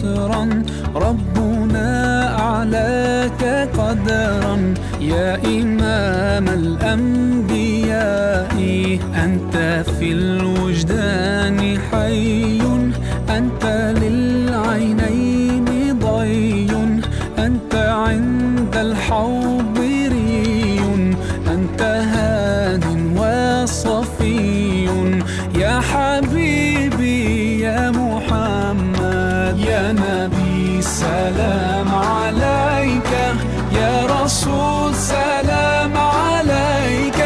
نصرا، ربنا أعلاك قدرا. يا إمام الأنبياء أنت في الوجدان حي، أنت للعينين ضي، أنت عند الحوض ري، أنت هاد وصفي. يا حبيبي يا محمد، يا نبي سلام عليك، يا رسول سلام عليك،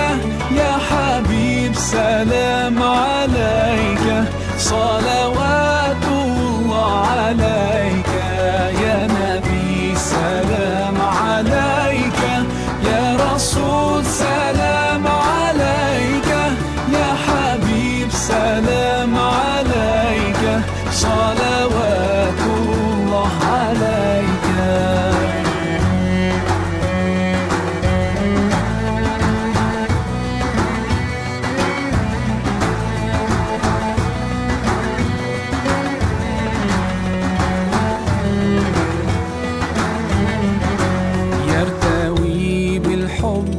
يا حبيب سلام عليك، صلوات الله عليك. يا نبي سلام عليك، يا رسول سلام عليك، يا حبيب سلام عليك، صلوات الله عليك. يرتوي بالحب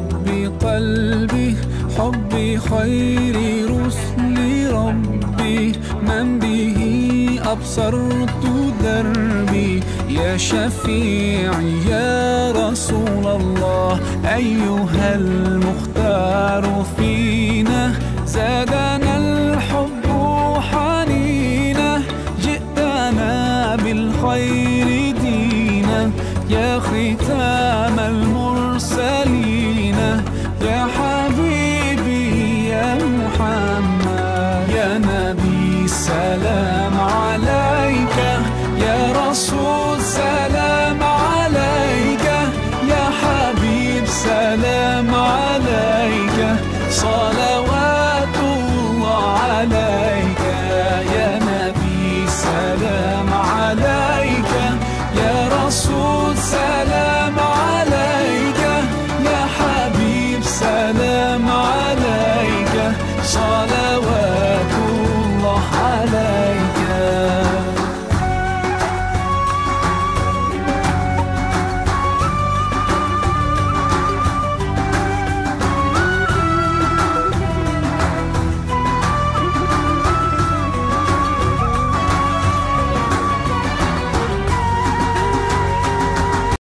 قلبي، حب خير رسل ربي، من به أبصرت دربي. يا شفيعي يا رسول الله، أيها المختار فينا زاد